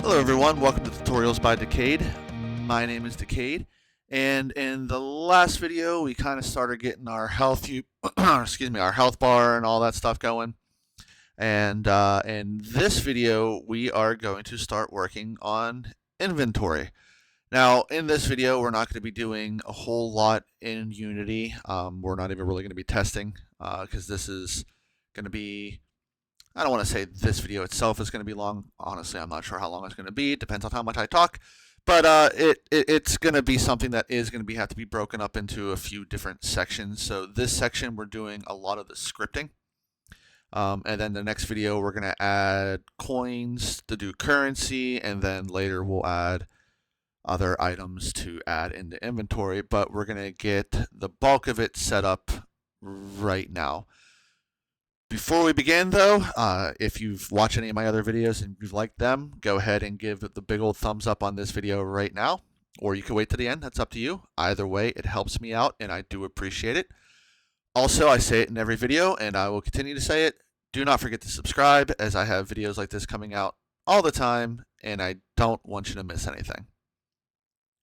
Hello everyone, welcome to Tutorials by Decade. My name is Decade, and in the last video we kind of started getting our health our health bar and all that stuff going. And in this video we are going to start working on inventory. Now in this video we're not going to be doing a whole lot in Unity. We're not even really going to be testing because this is going to be, I don't want to say this video itself is going to be long. Honestly, I'm not sure how long it's going to be. It depends on how much I talk. But it's going to be something that is going to have to be broken up into a few different sections. So this section, we're doing a lot of the scripting. And then the next video, we're going to add coins to do currency. And then later we'll add other items to add into inventory. But we're going to get the bulk of it set up right now. Before we begin, though, if you've watched any of my other videos and you've liked them, go ahead and give the big old thumbs up on this video right now, or you can wait to the end. That's up to you. Either way, it helps me out, and I do appreciate it. Also, I say it in every video, and I will continue to say it. Do not forget to subscribe, as I have videos like this coming out all the time, and I don't want you to miss anything.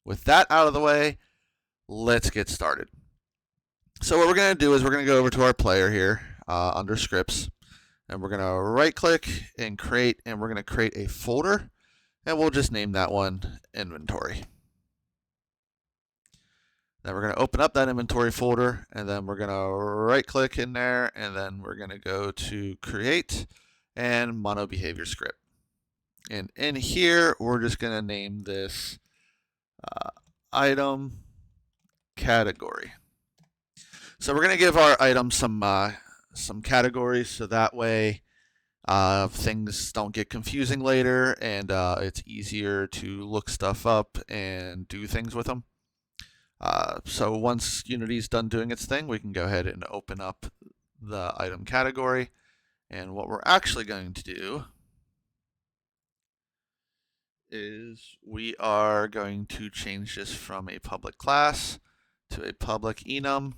With that out of the way, let's get started. So what we're going to do is we're going to go over to our player here. Under scripts, and we're going to right click and create, and we're going to create a folder, and we'll just name that one inventory. Then we're going to open up that inventory folder, and then we're going to right click in there, and then we're going to go to create and mono behavior script. And in here we're just going to name this item category. So we're going to give our item some categories, so that way things don't get confusing later, and it's easier to look stuff up and do things with them. So once Unity's done doing its thing, we can go ahead and open up the item category. And what we're actually going to do is we are going to change this from a public class to a public enum,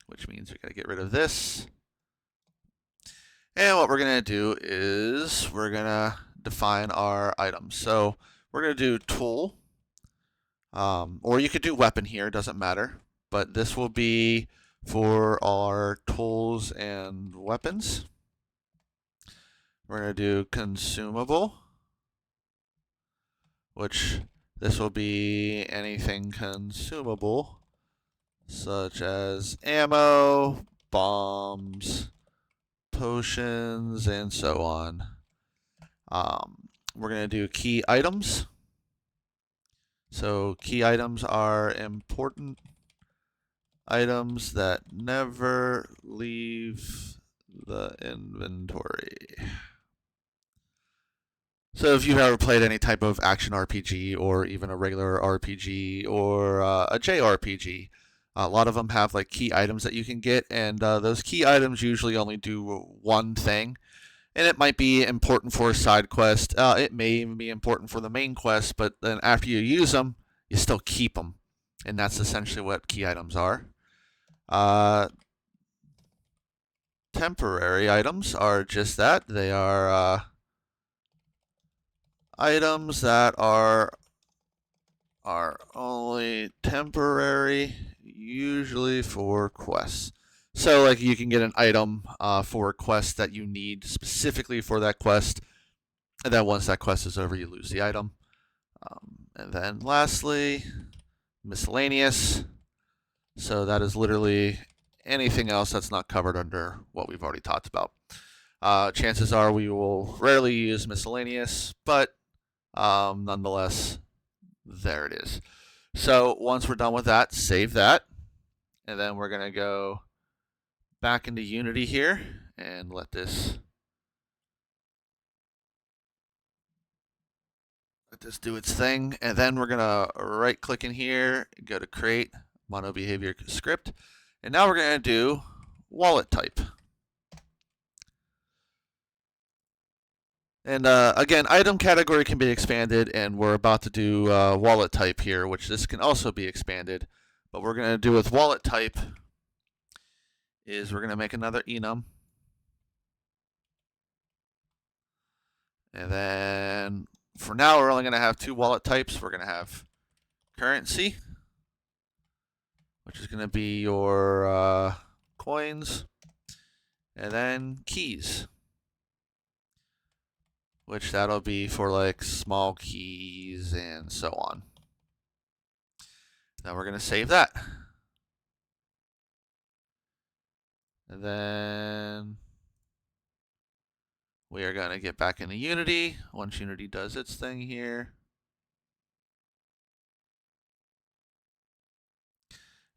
which means we got to get rid of this. And what we're going to do is we're going to define our items. So we're going to do tool, or you could do weapon here, doesn't matter. But this will be for our tools and weapons. We're going to do consumable, which this will be anything consumable, such as ammo, bombs, potions, and so on. We're going to do key items. So key items are important items that never leave the inventory. So if you've ever played any type of action RPG or even a regular RPG or a JRPG, a lot of them have like key items that you can get, and those key items usually only do one thing. And it might be important for a side quest. It may even be important for the main quest, but then after you use them, you still keep them. And that's essentially what key items are. Temporary items are just that. They are items that are only temporary, usually for quests. So like you can get an item for a quest that you need specifically for that quest, and then once that quest is over, you lose the item. And then lastly, miscellaneous. So that is literally anything else that's not covered under what we've already talked about. Chances are we will rarely use miscellaneous, but nonetheless, there it is. So once we're done with that, save that, and then we're going to go back into Unity here and let this do its thing. And then we're going to right click in here, go to create mono behavior script, and now we're going to do wallet type. And again, item category can be expanded, and we're about to do wallet type here, which this can also be expanded. But we're going to do with wallet type is we're going to make another enum. And then for now, we're only going to have two wallet types. We're going to have currency, which is going to be your coins, and then keys, which that'll be for like small keys and so on. Now we're going to save that. And then we are going to get back into Unity once Unity does its thing here.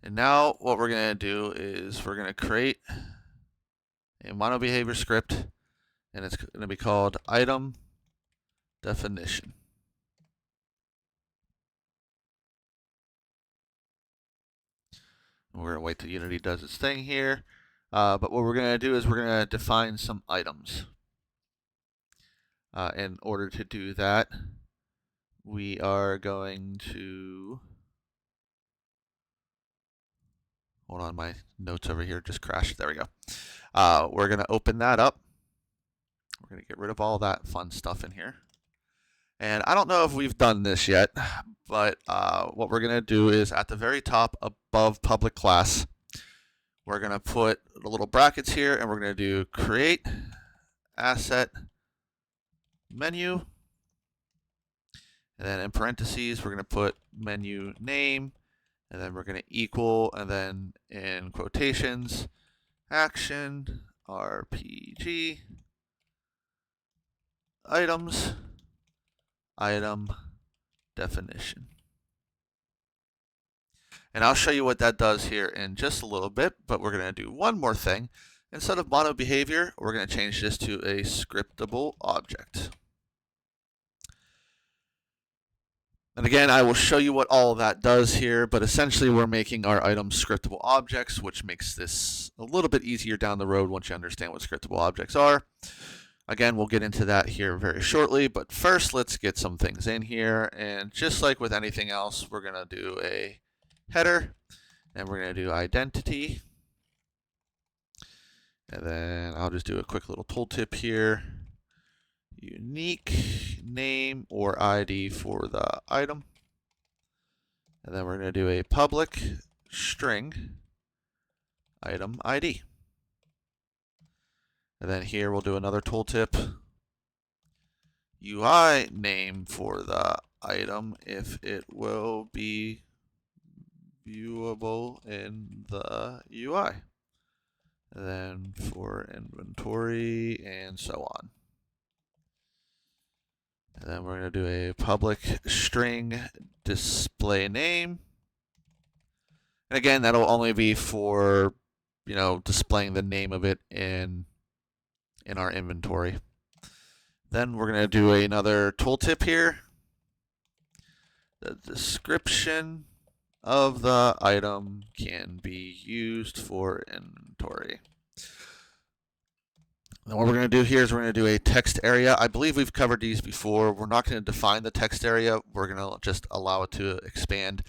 And now what we're going to do is we're going to create a mono behavior script, and it's going to be called item definition. We're going to wait till Unity does its thing here. But what we're going to do is we're going to define some items. In order to do that, we are going to... Hold on, my notes over here just crashed. There we go. We're going to open that up. We're going to get rid of all that fun stuff in here. And I don't know if we've done this yet, but what we're going to do is at the very top above public class, we're going to put the little brackets here, and we're going to do create asset menu. And then in parentheses, we're going to put menu name, and then we're going to equal, and then in quotations, action, RPG, items, item definition. And I'll show you what that does here in just a little bit, but we're going to do one more thing. Instead of mono behavior, we're going to change this to a scriptable object. And again, I will show you what all of that does here, but essentially we're making our items scriptable objects, which makes this a little bit easier down the road once you understand what scriptable objects are. Again, we'll get into that here very shortly, but first let's get some things in here. And just like with anything else, we're going to do a header, and we're going to do identity. And then I'll just do a quick little tooltip here. Unique name or ID for the item. And then we're going to do a public string item ID. And then here we'll do another tooltip. UI name for the item if it will be viewable in the UI. And then for inventory and so on. And then we're going to do a public string display name. And again, that'll only be for, displaying the name of it in our inventory. Then we're going to do another tooltip here. The description of the item can be used for inventory. And what we're going to do here is we're going to do a text area. I believe we've covered these before. We're not going to define the text area. We're going to just allow it to expand.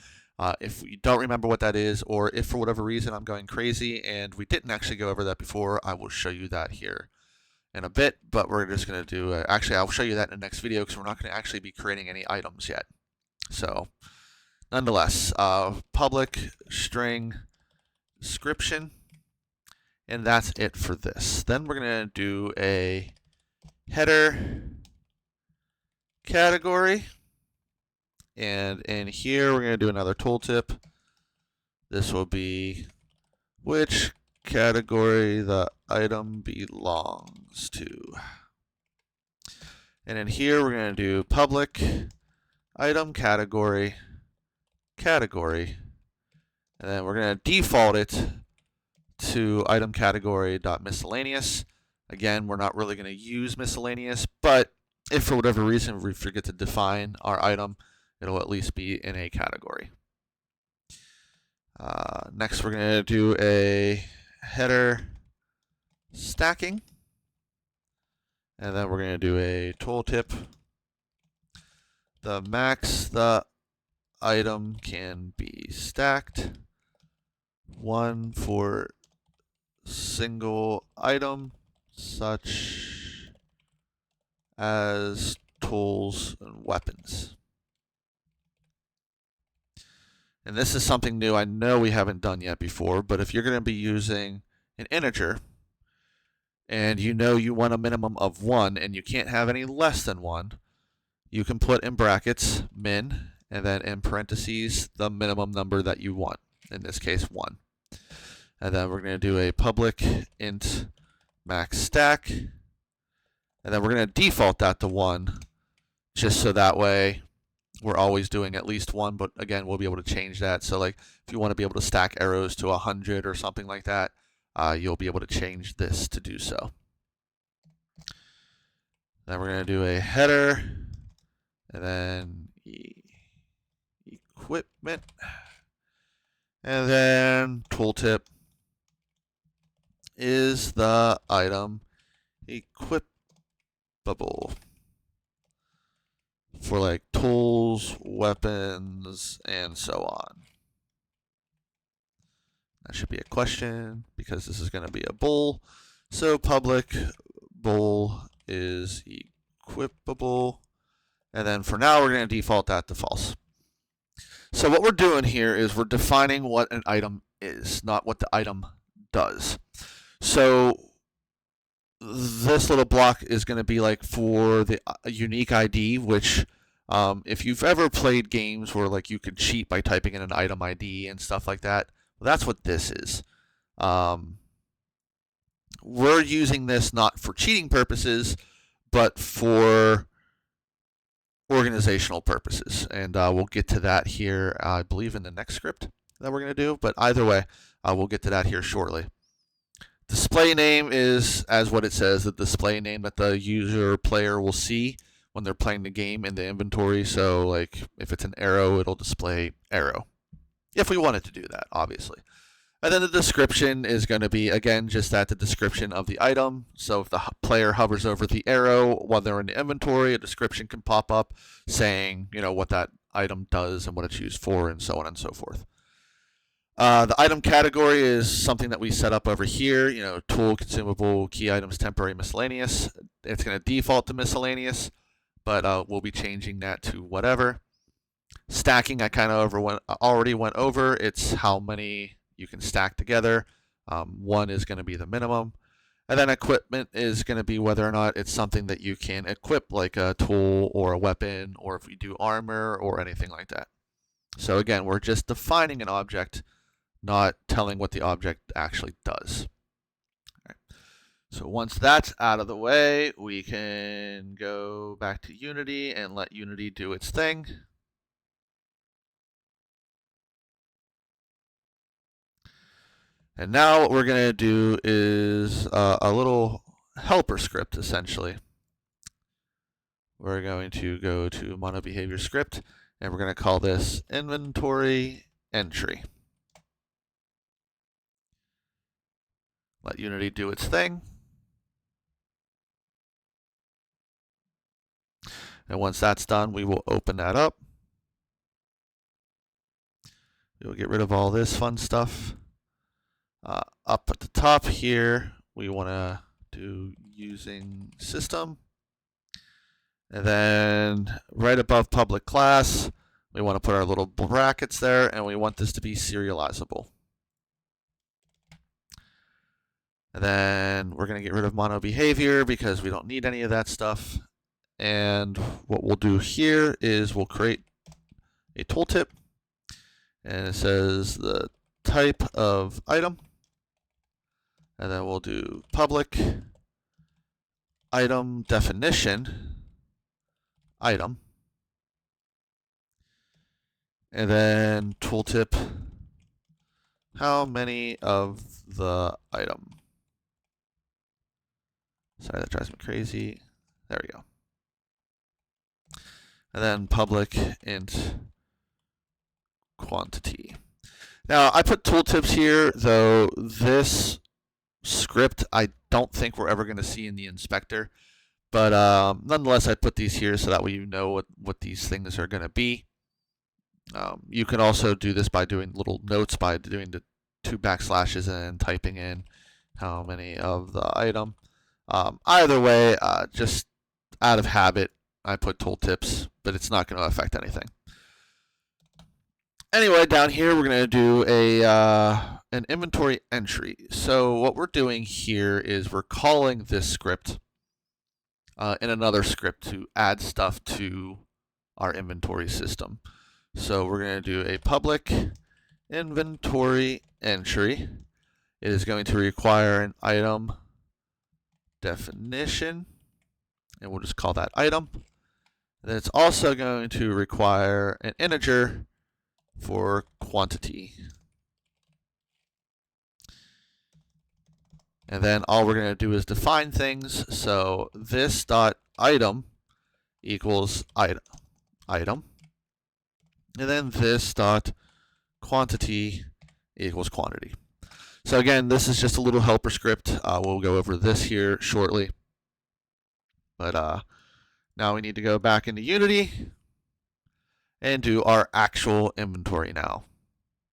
If you don't remember what that is, or if for whatever reason I'm going crazy and we didn't actually go over that before, I will show you that here in a bit. But we're just going to do, actually I'll show you that in the next video because we're not going to actually be creating any items yet. So nonetheless, public string description. And that's it for this. Then we're going to do a header category. And in here, we're going to do another tooltip. This will be which category the item belongs to. And in here, we're going to do public item category. And then we're going to default it to item category.miscellaneous. Again, we're not really going to use miscellaneous, but if for whatever reason we forget to define our item, it'll at least be in a category. Next, we're going to do a header stacking, and then we're going to do a tooltip. The max the item can be stacked. One for single item such as tools, and weapons. And this is something new I know we haven't done yet before, but if you're going to be using an integer and you know you want a minimum of 1 and you can't have any less than 1, you can put in brackets min and then in parentheses the minimum number that you want, in this case 1. And then we're going to do a public int max stack, and then we're going to default that to 1 just so that way we're always doing at least 1, but again, we'll be able to change that. So like if you want to be able to stack arrows to 100 or something like that, you'll be able to change this to do so. Then we're going to do a header, and then equipment, and then tooltip is the item equipable for like tools, weapons, and so on. That should be a question because this is going to be a bool. So public bool is equipable. And then for now, we're going to default that to false. So what we're doing here is we're defining what an item is, not what the item does. So this little block is going to be like for the unique ID, which if you've ever played games where like you could cheat by typing in an item ID and stuff like that, well, that's what this is. We're using this not for cheating purposes, but for organizational purposes. And we'll get to that here, I believe, in the next script that we're going to do. But either way, we'll get to that here shortly. Display name is, as what it says, the display name that the user player will see when they're playing the game in the inventory. So like if it's an arrow, it'll display arrow. If we wanted to do that, obviously. And then the description is going to be, again, just that, the description of the item. So if the player hovers over the arrow while they're in the inventory, a description can pop up saying, you know, what that item does and what it's used for and so on and so forth. The item category is something that we set up over here, you know, tool, consumable, key items, temporary, miscellaneous. It's going to default to miscellaneous, but we'll be changing that to whatever. Stacking, I kind of already went over. It's how many you can stack together. 1 is going to be the minimum. And then equipment is going to be whether or not it's something that you can equip, like a tool or a weapon, or if we do armor or anything like that. So again, we're just defining an object, not telling what the object actually does. All right. So once that's out of the way, we can go back to Unity and let Unity do its thing. And now what we're going to do is a little helper script, essentially. We're going to go to mono behavior script, and we're going to call this inventory entry. Let Unity do its thing. And once that's done, we will open that up. We'll get rid of all this fun stuff. Up at the top here, we want to do using system. And then right above public class, we want to put our little brackets there, and we want this to be serializable. And then we're going to get rid of mono behavior because we don't need any of that stuff. And what we'll do here is we'll create a tooltip, and it says the type of item. And then we'll do public item definition item. And then tooltip, how many of the item. Sorry, that drives me crazy. There we go. And then public int quantity. Now, I put tooltips here, though this script I don't think we're ever going to see in the inspector. But nonetheless, I put these here so that way you know what these things are going to be. You can also do this by doing little notes, by doing the 2 backslashes and typing in how many of the item. Either way, just out of habit, I put tooltips, but it's not going to affect anything. Anyway, down here we're going to do an inventory entry. So what we're doing here is we're calling this script in another script to add stuff to our inventory system. So we're going to do a public inventory entry. It is going to require an item definition, and we'll just call that item. Then it's also going to require an integer for quantity. And then all we're going to do is define things. So this dot item equals item. And then this dot quantity equals quantity. So again, this is just a little helper script. We'll go over this here shortly. But now we need to go back into Unity and do our actual inventory now.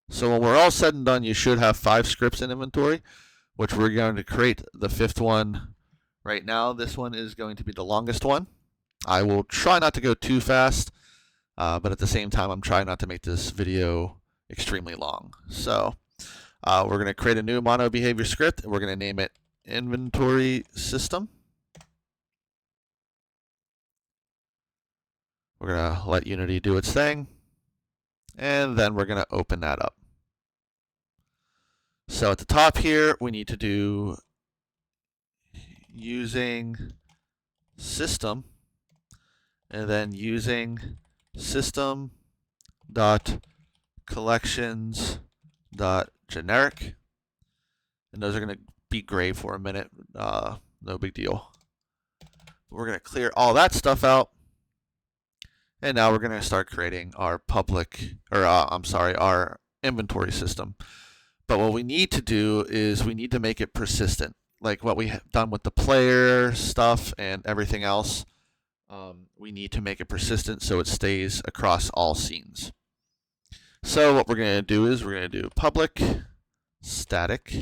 So when we're all said and done, you should have 5 scripts in inventory, which we're going to create the 5th one right now. This one is going to be the longest one. I will try not to go too fast, but at the same time, I'm trying not to make this video extremely long. So we're going to create a new mono behavior script, and we're going to name it inventory system. We're going to let Unity do its thing, and then we're going to open that up. So at the top here, we need to do using system, and then using system dot collections dot generic, and those are going to be gray for a minute. No big deal. We're going to clear all that stuff out. And now we're going to start creating our our inventory system. But what we need to do is we need to make it persistent, like what we have done with the player stuff and everything else. We need to make it persistent so it stays across all scenes. So what we're going to do is we're going to do public static,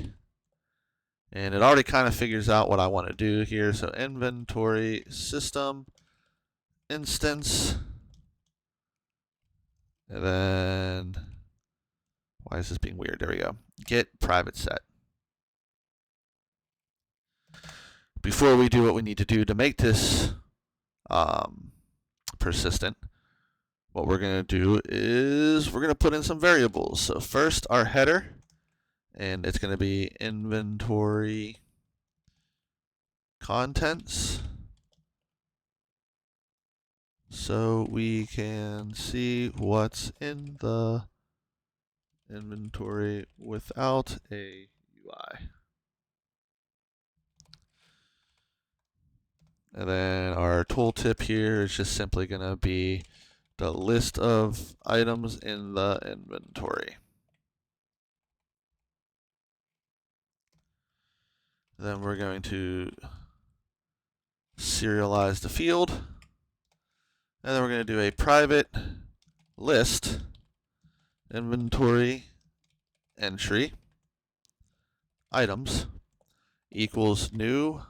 and it already kind of figures out what I want to do here. So inventory system instance. And then, why is this being weird? There we go. Get private set. Before we do what we need to do to make this persistent, what we're going to do is we're going to put in some variables. So first, our header, and it's going to be inventory contents. So we can see what's in the inventory without a UI. And then our tooltip here is just simply going to be the list of items in the inventory. Then we're going to serialize the field. And then we're going to do a private list inventory entry items equals new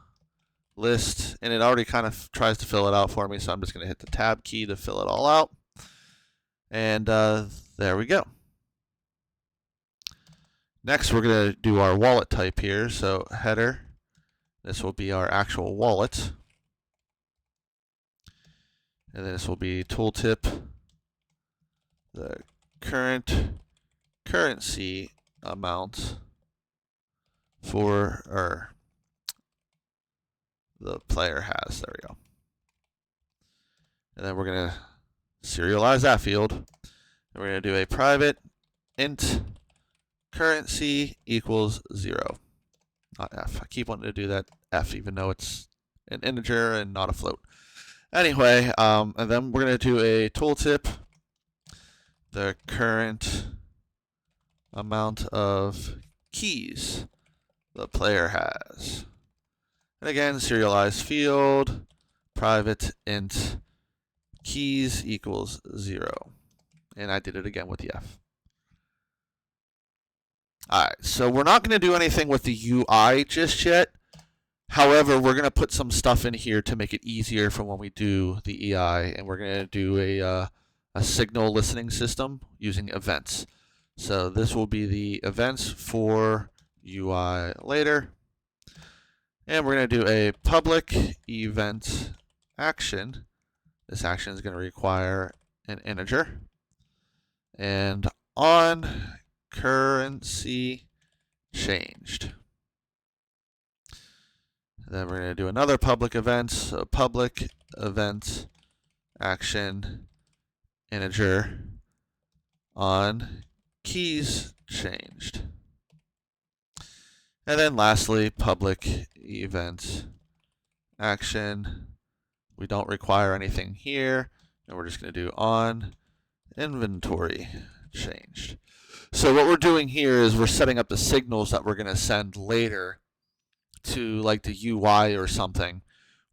list, and it already kind of tries to fill it out for me, so I'm just going to hit the tab key to fill it all out. And there we go. Next, we're going to do our wallet type here. So header, this will be our actual wallet. And then this will be tooltip, the current currency amount for the player has. There we go. And then we're going to serialize that field. And we're going to do a private int currency equals 0. Not F. I keep wanting to do that F even though it's an integer and not a float. Anyway, and then we're going to do a tooltip, the current amount of keys the player has. And again, serialize field, private int keys equals 0. And I did it again with the F. Alright, so we're not going to do anything with the UI just yet, However, we're going to put some stuff in here to make it easier for when we do the EI, and we're going to do a signal listening system using events. So this will be the events for UI later. And we're going to do a public event action. This action is going to require an integer. And on currency changed. Then we're going to do another public event. So public event action integer on keys changed. And then lastly, public event action. We don't require anything here. And we're just going to do on inventory changed. So what we're doing here is we're setting up the signals that we're going to send later to like the UI or something,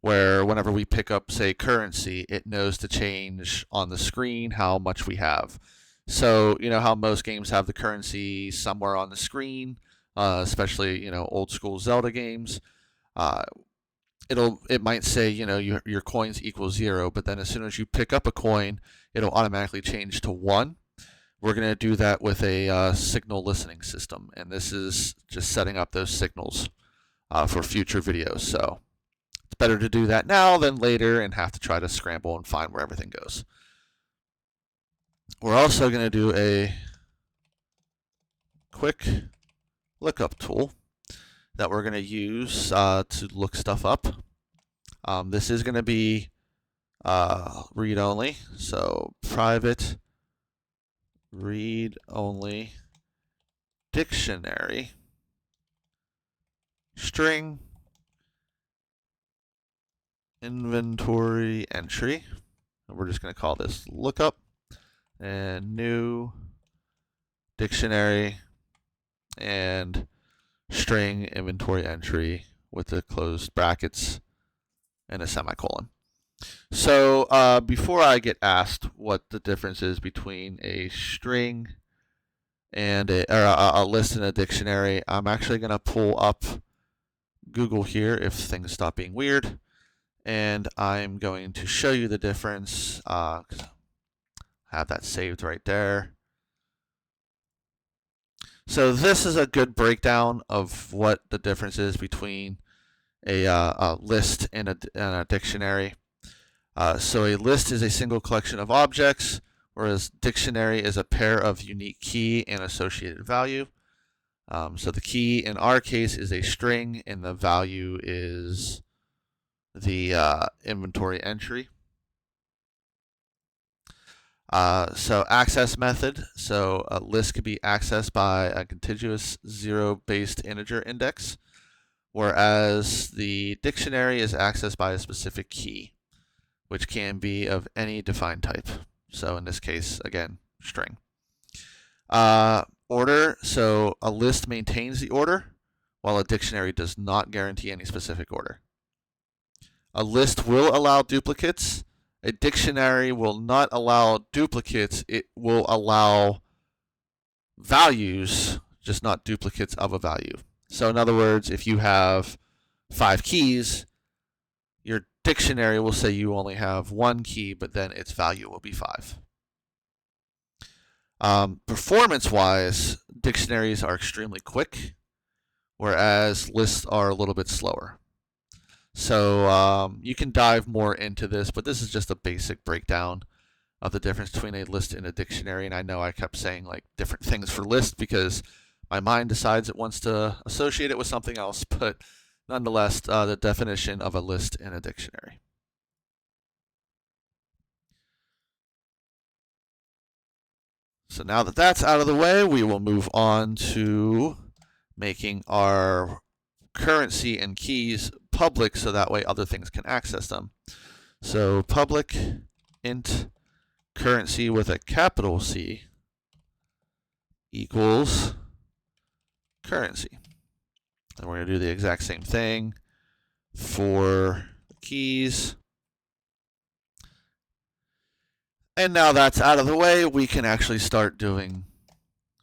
where whenever we pick up, say, currency, it knows to change on the screen how much we have. So you know how most games have the currency somewhere on the screen, especially old school Zelda games. It might say your coins equal 0, but then as soon as you pick up a coin, it'll automatically change to 1. We're going to do that with a signal listening system, and this is just setting up those signals for future videos. So it's better to do that now than later and have to try to scramble and find where everything goes. We're also going to do a quick lookup tool that we're going to use to look stuff up. This is going to be read-only, so private read-only dictionary string inventory entry. And we're just going to call this lookup and new dictionary and string inventory entry with the closed brackets and a semicolon. So before I get asked what the difference is between a string and a list in a dictionary, I'm actually going to pull up Google here if things stop being weird, and I'm going to show you the difference. I have that saved right there. So this is a good breakdown of what the difference is between a list and a dictionary. So a list is a single collection of objects, whereas dictionary is a pair of unique key and associated value. So the key in our case is a string, and the value is the inventory entry. So access method. So a list could be accessed by a contiguous zero-based integer index, whereas the dictionary is accessed by a specific key, which can be of any defined type. So in this case, again, string. Order. So a list maintains the order, while a dictionary does not guarantee any specific order. A list will allow duplicates. A dictionary will not allow duplicates. It will allow values, just not duplicates of a value. So in other words, if you have 5 keys, your dictionary will say you only have 1 key, but then its value will be 5. Performance-wise, dictionaries are extremely quick, whereas lists are a little bit slower. So you can dive more into this, but this is just a basic breakdown of the difference between a list and a dictionary. And I know I kept saying like different things for list because my mind decides it wants to associate it with something else, but nonetheless, the definition of a list and a dictionary. So now that that's out of the way, we will move on to making our currency and keys public so that way other things can access them. So public int currency with a capital C equals currency. And we're going to do the exact same thing for the keys. And now that's out of the way, we can actually start doing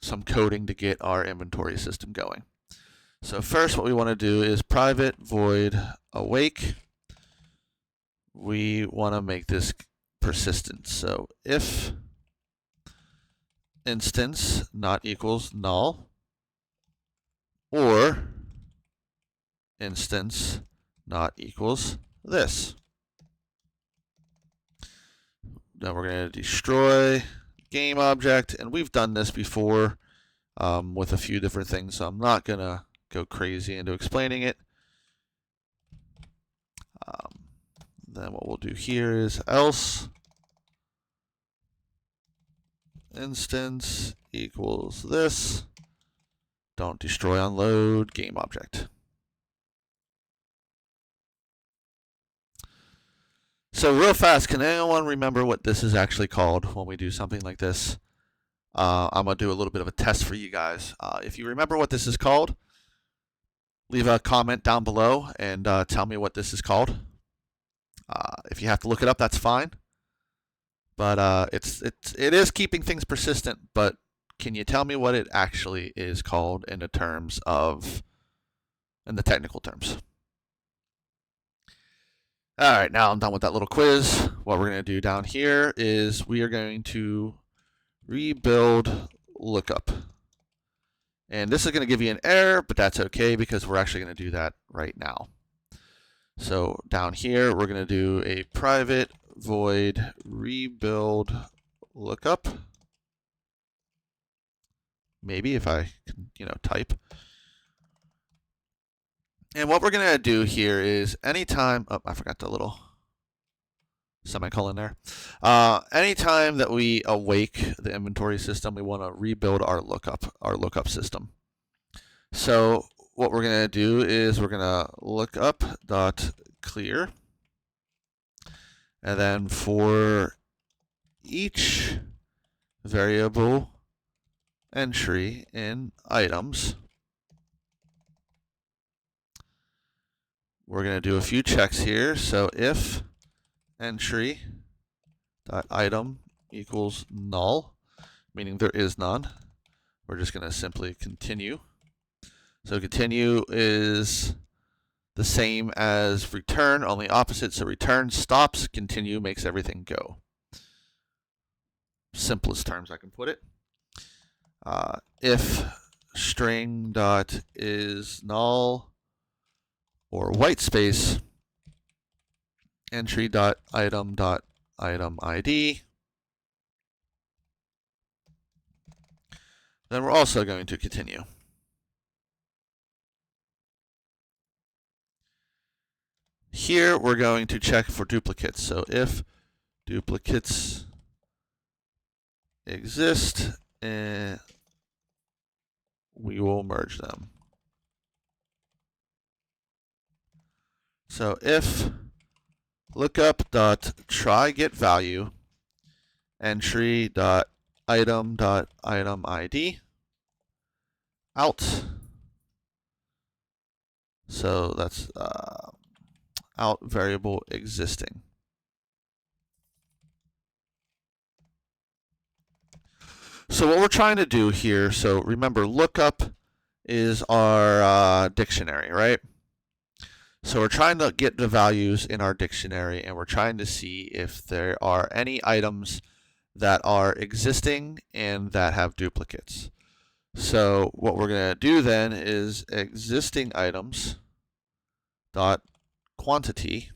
some coding to get our inventory system going. So first what we want to do is private void awake. We want to make this persistent. So if instance not equals null, or instance not equals this. Then we're going to destroy game object, and we've done this before with a few different things, so I'm not going to go crazy into explaining it. Then what we'll do here is else instance equals this. Don't destroy unload game object. So real fast, can anyone remember what this is actually called when we do something like this? I'm going to do a little bit of a test for you guys. If you remember what this is called, leave a comment down below and tell me what this is called. If you have to look it up, that's fine. But it is keeping things persistent, but can you tell me what it actually is called in the technical terms? All right, now I'm done with that little quiz. What we're going to do down here is we are going to rebuild lookup. And this is going to give you an error, but that's okay because we're actually going to do that right now. So down here, we're going to do a private void rebuild lookup. Maybe if I can, type. And what we're going to do here is anytime, oh, I forgot the little semicolon there. Anytime that we awake the inventory system, we want to rebuild our lookup system. So what we're going to do is we're going to lookup.clear, and then for each variable entry in items, we're going to do a few checks here. So if entry.item equals null, meaning there is none, we're just going to simply continue. So continue is the same as return, only opposite. So return stops, continue makes everything go. Simplest terms I can put it. If string dot is null or white space, entry dot item ID. Then we're also going to continue. Here we're going to check for duplicates. So if duplicates exist, we will merge them. So if lookup.try_get_value entry.item ID out. So that's out variable existing. So what we're trying to do here, so remember lookup is our dictionary, right? So we're trying to get the values in our dictionary, and we're trying to see if there are any items that are existing and that have duplicates. So what we're going to do then is existing items dot quantity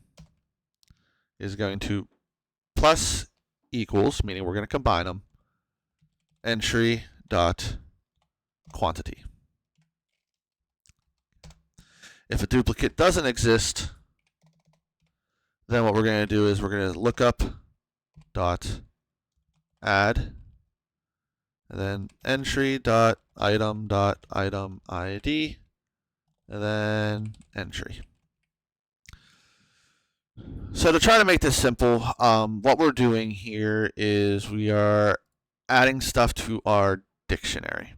is going to plus equals, meaning we're going to combine them, entry dot quantity. If a duplicate doesn't exist, then what we're going to do is we're going to look up dot add, and then entry dot item ID, and then entry. So to try to make this simple, what we're doing here is we are adding stuff to our dictionary.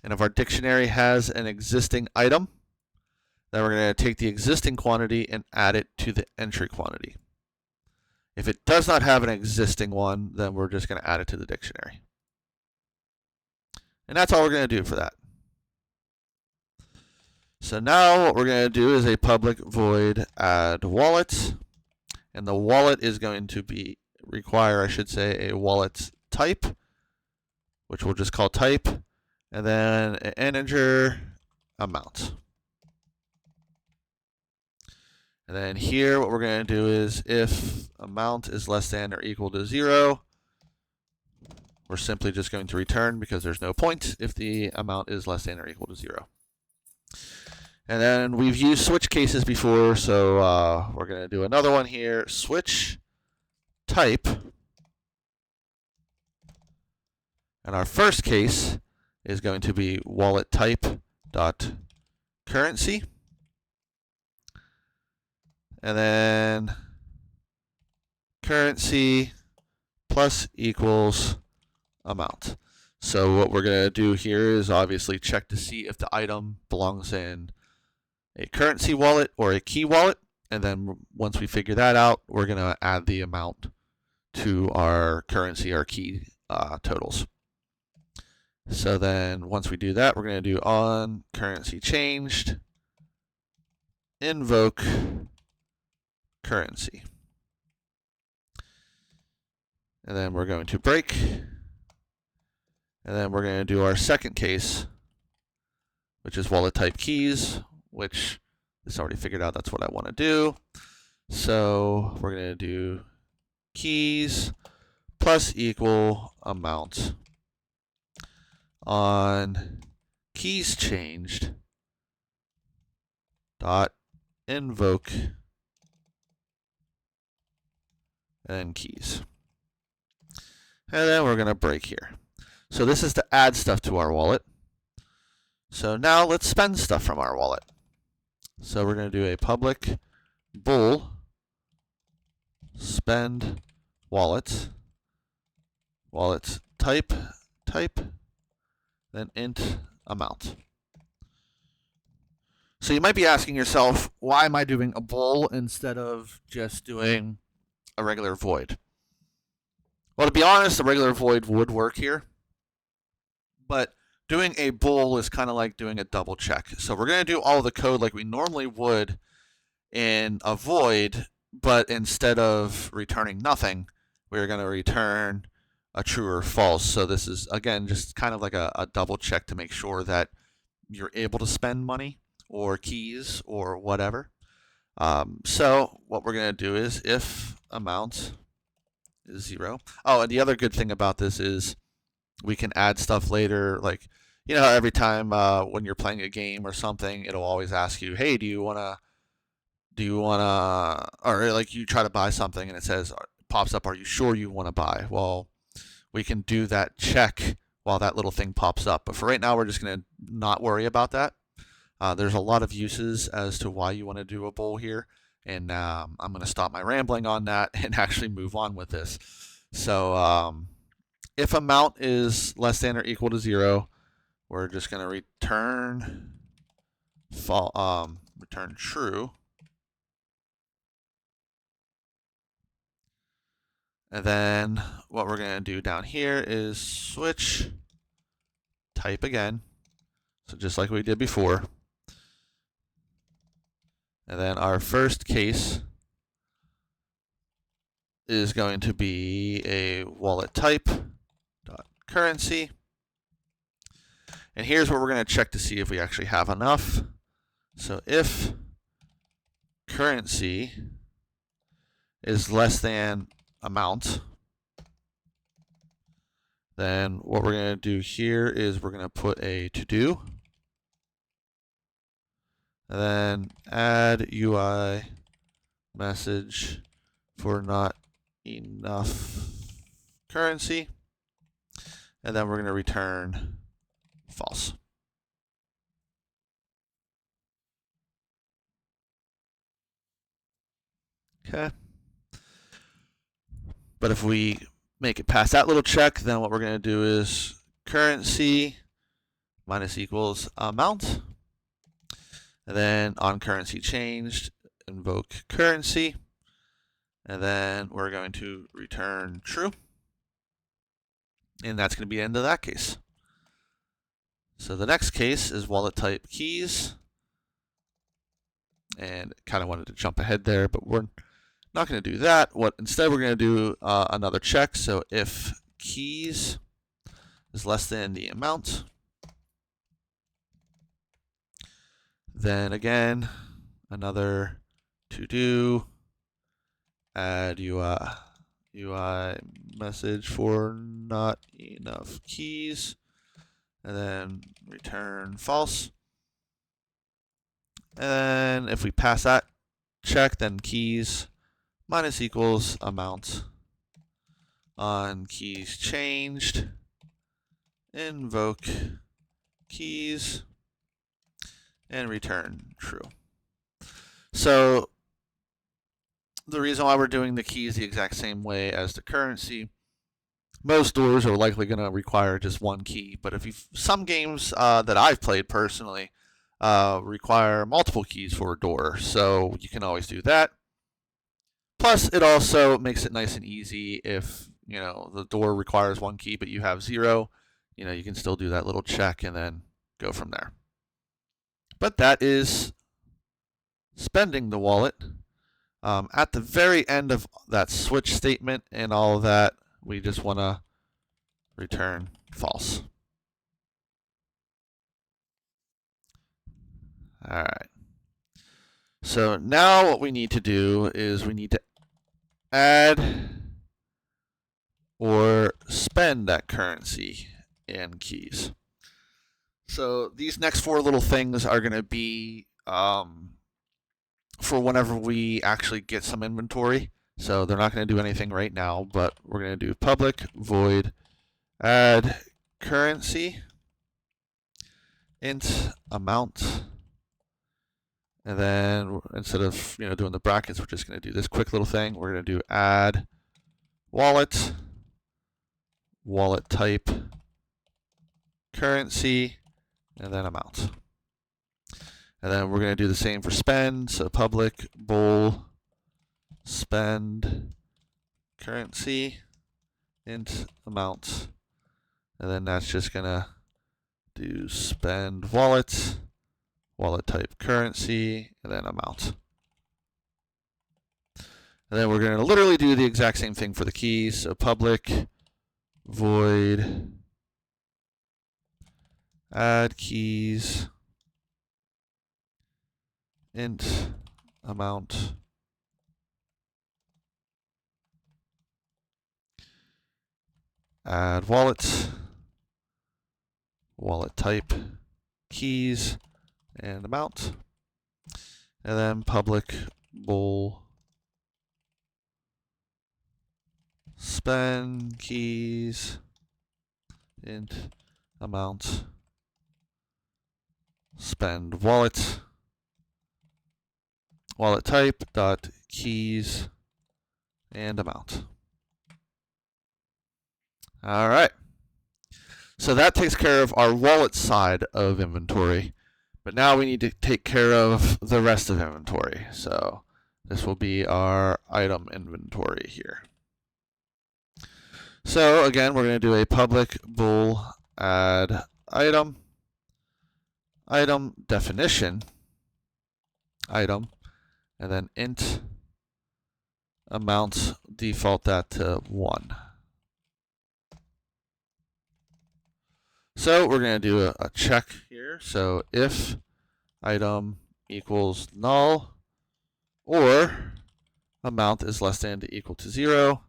And if our dictionary has an existing item, then we're going to take the existing quantity and add it to the entry quantity. If it does not have an existing one, then we're just going to add it to the dictionary. And that's all we're going to do for that. So now what we're going to do is a public void add wallet, and the wallet is going to require, I should say, a wallet type, which we'll just call type, and then an integer amount. And then here what we're going to do is if amount is less than or equal to 0, we're simply just going to return because there's no point if the amount is less than or equal to 0. And then we've used switch cases before, so we're going to do another one here. Switch type. And our first case is going to be wallet type dot currency. And then currency plus equals amount. So what we're going to do here is obviously check to see if the item belongs in a currency wallet or a key wallet. And then once we figure that out, we're going to add the amount to our currency or key totals. So then once we do that, we're going to do on currency changed, invoke currency. And then we're going to break. And then we're going to do our second case, which is wallet type keys, which is already figured out that's what I want to do. So we're going to do keys plus equal amount on keys changed dot invoke and keys. And then we're going to break here. So this is to add stuff to our wallet. So now let's spend stuff from our wallet. So we're going to do a public bool spend wallet type, then int amount. So you might be asking yourself, why am I doing a bool instead of just doing a regular void? Well, to be honest, the regular void would work here, but doing a bool is kind of like doing a double check. So we're going to do all the code like we normally would in a void, but instead of returning nothing, we're going to return a true or false. So this is, again, just kind of like a double check to make sure that you're able to spend money or keys or whatever. So what we're going to do is if amount is 0. Oh, and the other good thing about this is we can add stuff later. Like, you know, every time when you're playing a game or something, it'll always ask you, hey, do you want to, or like you try to buy something and it says, pops up, are you sure you want to buy? Well, we can do that check while that little thing pops up. But for right now, we're just going to not worry about that. There's a lot of uses as to why you want to do a bool here. And I'm going to stop my rambling on that and actually move on with this. So if amount is less than or equal to 0, we're just going to return return true. And then what we're going to do down here is switch type again. So just like we did before. And then our first case is going to be a wallet type dot currency. And here's where we're going to check to see if we actually have enough. So if currency is less than amount, then what we're going to do here is we're going to put a to do, and then add UI message for not enough currency, and then we're going to return false. Okay. But if we make it past that little check, then what we're going to do is currency minus equals amount. And then on currency changed, invoke currency. And then we're going to return true. And that's going to be the end of that case. So the next case is wallet type keys. and kind of wanted to jump ahead there, but we're not going to do that. Instead we're going to do another check. So if keys is less than the amount, then again another to do, add UI message for not enough keys, and then return false. And if we pass that check, then keys minus equals amount on keys changed, invoke keys, and return true. So the reason why we're doing the keys the exact same way as the currency, most doors are likely going to require just one key, but if some games that I've played personally require multiple keys for a door, so you can always do that. Plus, it also makes it nice and easy if the door requires one key but you have 0. You can still do that little check and then go from there. But that is spending the wallet. At the very end of that switch statement and all of that, we just want to return false. All right. So now what we need to do is we need to add or spend that currency in keys. So these next 4 little things are going to be for whenever we actually get some inventory. So they're not going to do anything right now, but we're going to do public void add currency int amount, and then instead of doing the brackets, we're just going to do this quick little thing. We're going to do add wallet type currency, and then amount. And then we're going to do the same for spend. So public bool spend currency int amount, and then that's just going to do spend wallet type currency, and then amount. And then we're going to literally do the exact same thing for the keys. So public void add keys int amount add wallet type keys and amount, and then public bool spend keys int amount spend wallet type dot keys and amount. All right. So that takes care of our wallet side of inventory. But now we need to take care of the rest of inventory. So this will be our item inventory here. So again, we're going to do a public bool add item definition item, and then int amount, default that to 1. So we're going to do a check here. So if item equals null or amount is less than or equal to 0,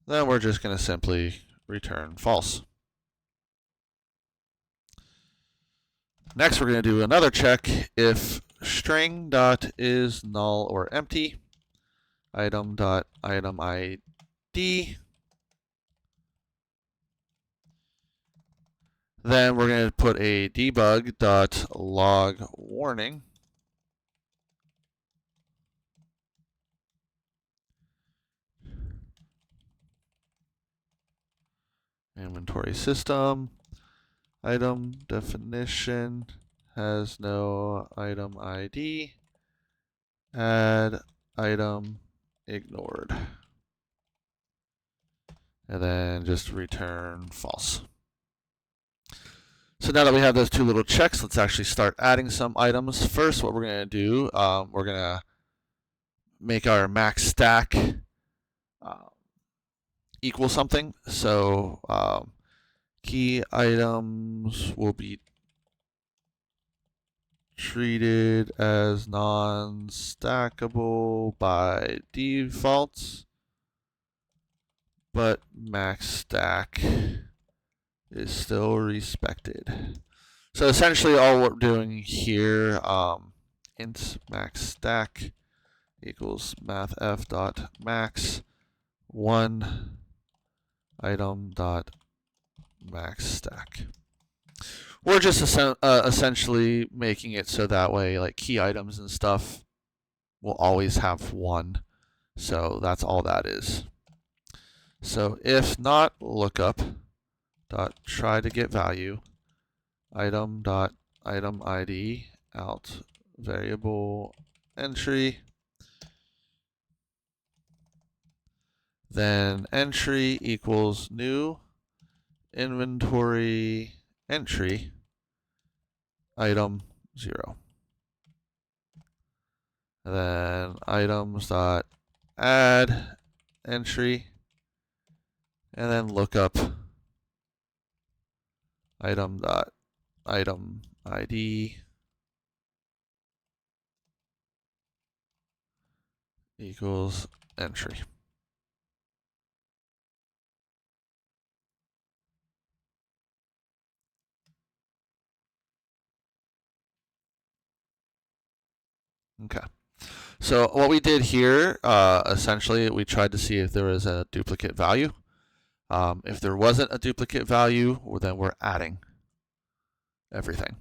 then we're just going to simply return false. Next, we're going to do another check if string dot is null or empty, item dot item ID. Then we're going to put a debug dot log warning. Inventory system. Item definition has no item ID. Add item ignored. And then just return false. So now that we have those two little checks, let's actually start adding some items. First, what we're going to do, we're going to make our max stack equal something. So key items will be treated as non-stackable by default, but max stack is still respected. So essentially all we're doing here, int max stack equals mathf dot max 1 item dot max stack. We're just essentially making it so that way, like, key items and stuff will always have 1. So that's all that is. So if not lookup dot try to get value item dot item ID out variable entry, then entry equals new inventory entry item 0. And then items dot add entry, and then lookup item dot item ID equals entry. Okay. So what we did here, essentially, we tried to see if there was a duplicate value. If there wasn't a duplicate value, well, then we're adding everything.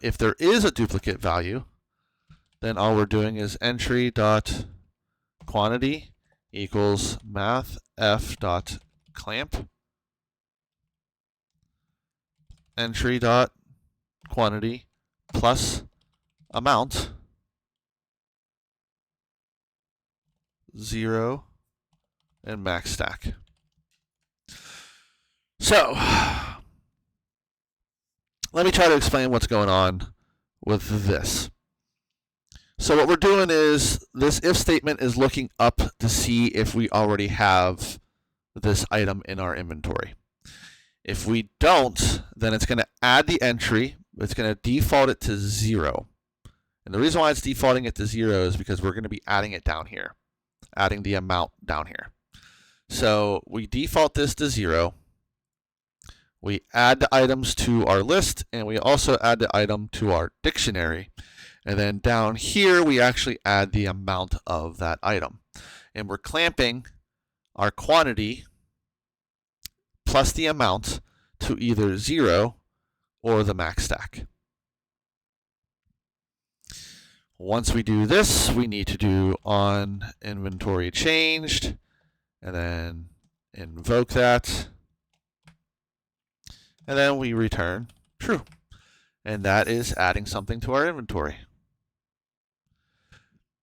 If there is a duplicate value, then all we're doing is entry dot quantity equals math f dot clamp entry dot quantity plus amount 0 and max stack. So let me try to explain what's going on with this. So what we're doing is this if statement is looking up to see if we already have this item in our inventory. If we don't, then it's going to add the entry. It's going to default it to 0. And the reason why it's defaulting it to 0 is because we're going to be adding it down here, adding the amount down here. So we default this to 0. We add the items to our list, and we also add the item to our dictionary. And then down here, we actually add the amount of that item. And we're clamping our quantity plus the amount to either 0 or the max stack. Once we do this, we need to do on inventory changed, and then invoke that, and then we return true. And that is adding something to our inventory.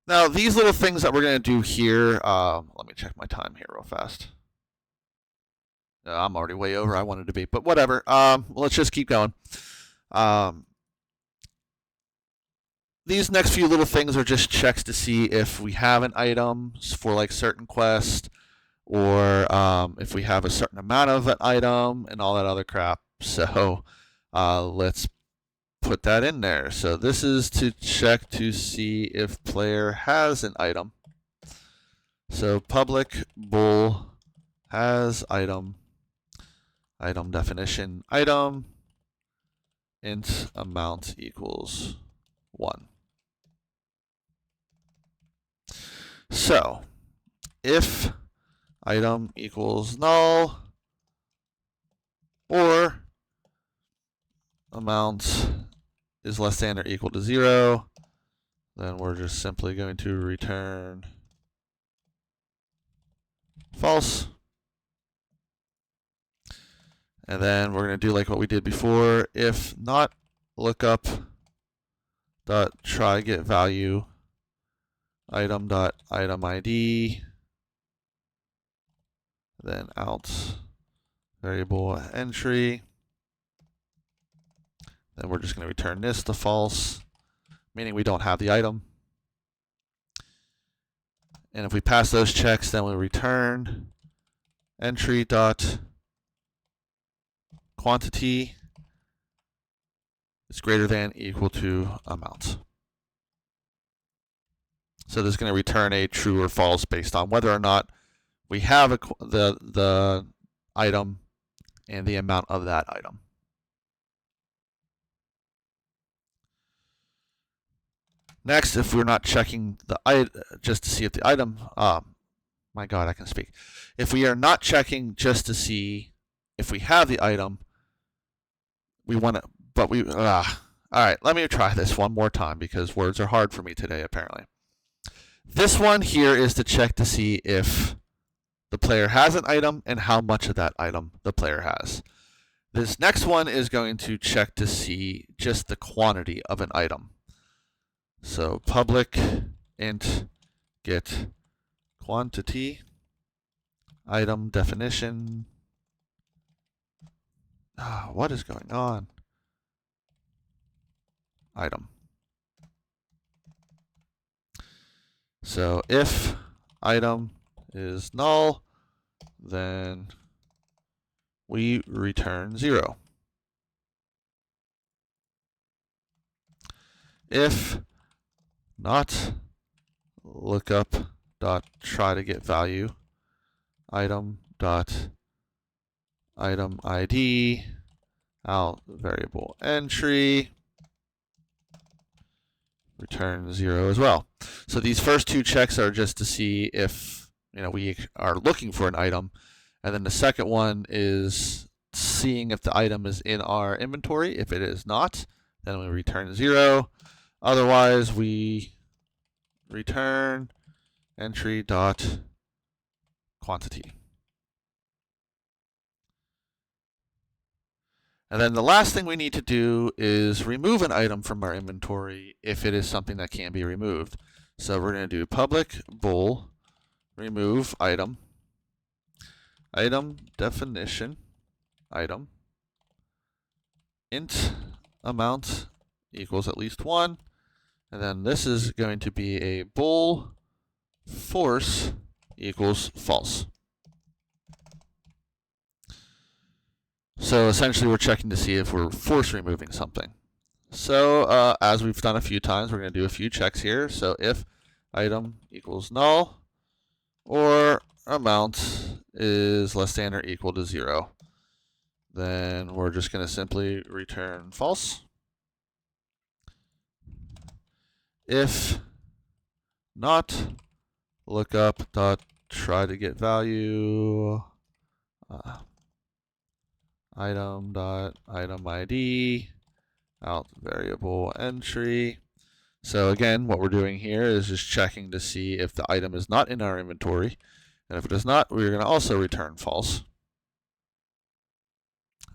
Now, these little things that we're going to do here, let me check my time here real fast. I'm already way over. I wanted to be, but whatever. Let's just keep going. These next few little things are just checks to see if we have an item for like certain quest, or if we have a certain amount of an item and all that other crap. So let's put that in there. So this is to check to see if player has an item. So public bool has item, item definition item, int amount equals 1. So if item equals null or amount is less than or equal to 0, then we're just simply going to return false. And then we're going to do like what we did before. If not lookup dot try get value item dot item ID, then out variable entry, then we're just going to return this to false, meaning we don't have the item. And if we pass those checks, then we return entry dot quantity is greater than equal to amount. So this is going to return a true or false based on whether or not we have the item and the amount of that item. Next, if we're not checking the just to see if the item, my God, I can speak. If we are not checking just to see if we have the item, we want to, but we, all right, let me try this one more time because words are hard for me today, apparently. This one here is to check to see if the player has an item and how much of that item the player has. This next one is going to check to see just the quantity of an item. So public int get quantity item definition. What is going on? Item. So if item is null, then we return 0. If not lookup dot try to get value item dot item ID out variable entry return 0 as well. So these first two checks are just to see if we are looking for an item, and then the second one is seeing if the item is in our inventory. If it is not, then we return 0. Otherwise, we return entry dot quantity. And then the last thing we need to do is remove an item from our inventory if it is something that can be removed. So we're going to do public bool remove item definition item int amount equals at least 1. And then this is going to be a bool force equals false. So essentially we're checking to see if we're force removing something. So as we've done a few times, we're going to do a few checks here. So if item equals null or amount is less than or equal to 0, then we're just going to simply return false. If not lookup dot try to get value item dot item ID out variable entry. So again, what we're doing here is just checking to see if the item is not in our inventory, and if it is not, we're going to also return false.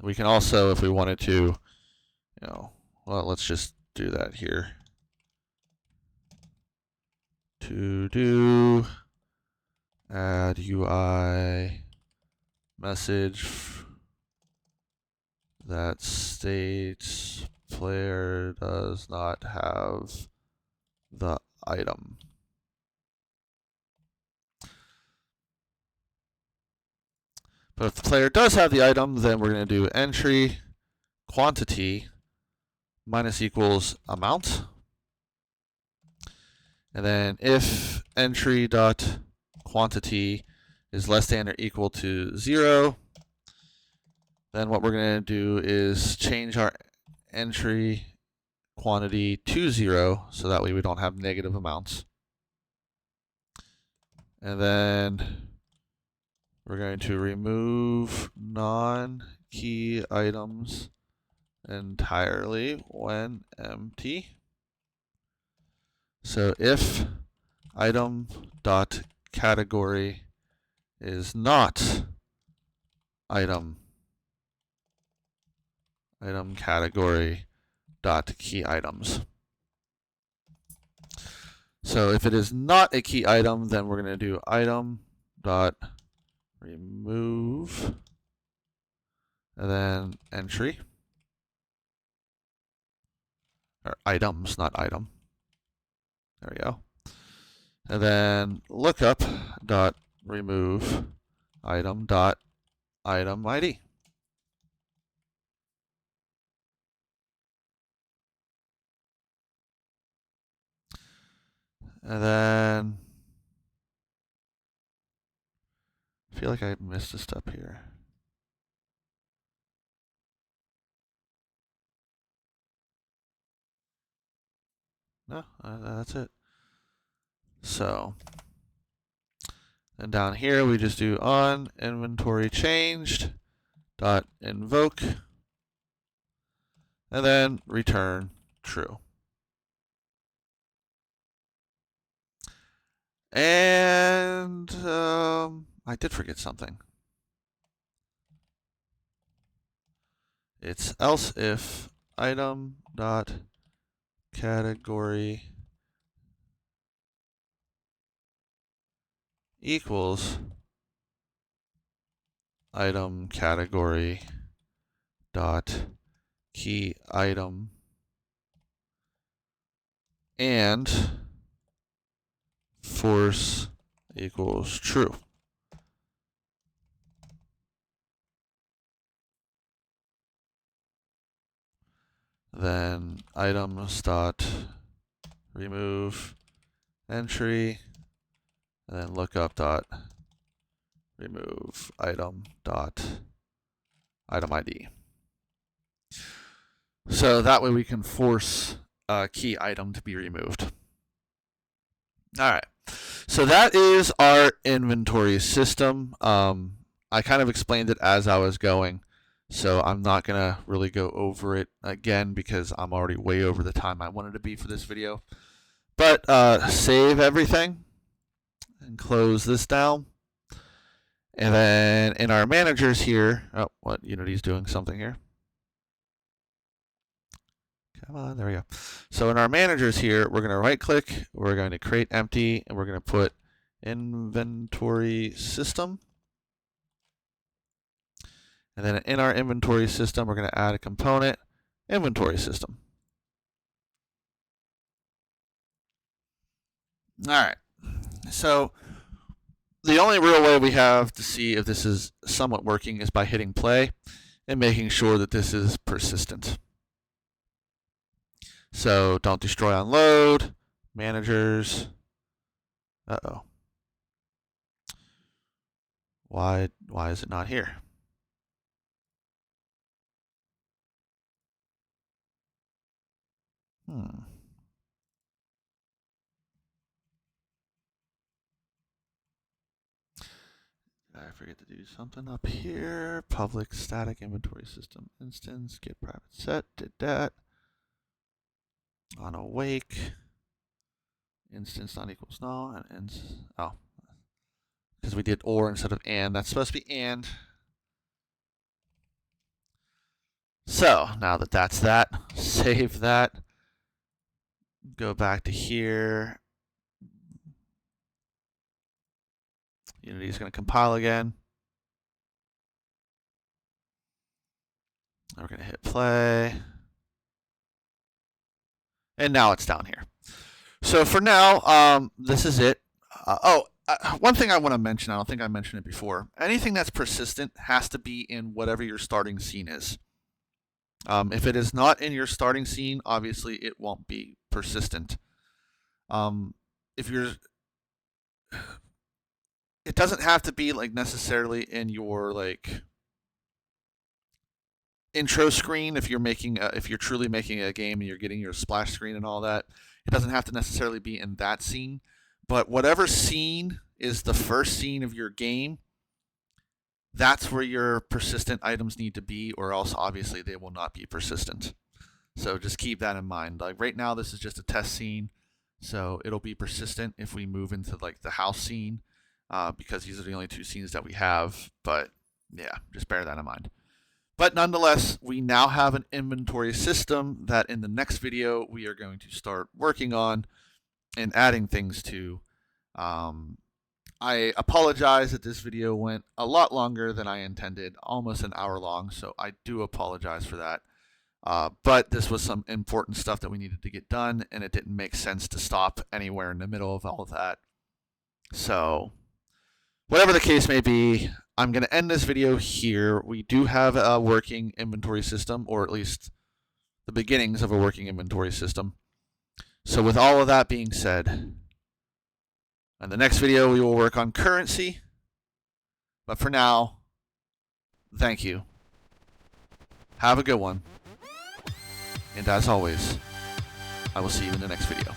We can also, if we wanted to, well, let's just do that here. To do add UI message that states player does not have the item. But if the player does have the item, then we're going to do entry quantity minus equals amount. And then if entry dot quantity is less than or equal to 0, then what we're going to do is change our entry quantity to 0, so that way we don't have negative amounts. And then we're going to remove non-key items entirely when empty. So if item dot category is not item category dot key items. So if it is not a key item, then we're going to do item dot remove and then entry. or items, not item. There we go. And then lookup dot remove item dot item ID. And then I feel like I missed a step here. No, that's it. So, and down here we just do on inventory changed dot invoke, and then return true. And I did forget something. It's else if item dot category equals item category dot key item and force equals true. Then items dot remove entry, and then lookup dot remove item dot item ID. So that way we can force a key item to be removed. All right. So that is our inventory system. I kind of explained it as I was going, so I'm not going to really go over it again because I'm already way over the time I wanted to be for this video. But save everything and close this down. And then in our managers here, oh, what Unity's doing something here. Come on, there we go. So in our managers here, we're going to right click, we're going to create empty, and we're going to put inventory system. And then in our inventory system, we're going to add a component, inventory system. All right. So the only real way we have to see if this is somewhat working is by hitting play and making sure that this is persistent. So don't destroy on load, managers. Uh-oh. Why is it not here? I forget to do something up here. Public static inventory system instance, get private set, did that. On awake, instance not equals null, and oh, because we did or instead of and. That's supposed to be and. So now that that's that, save that. Go back to here. Unity is going to compile again. We're going to hit play. And now it's down here. So for now, this is it. One thing I want to mention, I don't think I mentioned it before. Anything that's persistent has to be in whatever your starting scene is. If it is not in your starting scene, obviously it won't be persistent. If you're, it doesn't have to be like necessarily in your like intro screen. If you're making, if you're truly making a game and you're getting your splash screen and all that, it doesn't have to necessarily be in that scene. But whatever scene is the first scene of your game, that's where your persistent items need to be, or else obviously they will not be persistent. So just keep that in mind. Like right now, this is just a test scene, so it'll be persistent if we move into like the house scene, because these are the only two scenes that we have. But yeah, just bear that in mind. But nonetheless, we now have an inventory system that in the next video we are going to start working on and adding things to. I apologize that this video went a lot longer than I intended, almost an hour long, so I do apologize for that. But this was some important stuff that we needed to get done, and it didn't make sense to stop anywhere in the middle of all of that. So, whatever the case may be, I'm going to end this video here. We do have a working inventory system, or at least the beginnings of a working inventory system. So with all of that being said, in the next video we will work on currency. But for now, thank you. Have a good one. And as always, I will see you in the next video.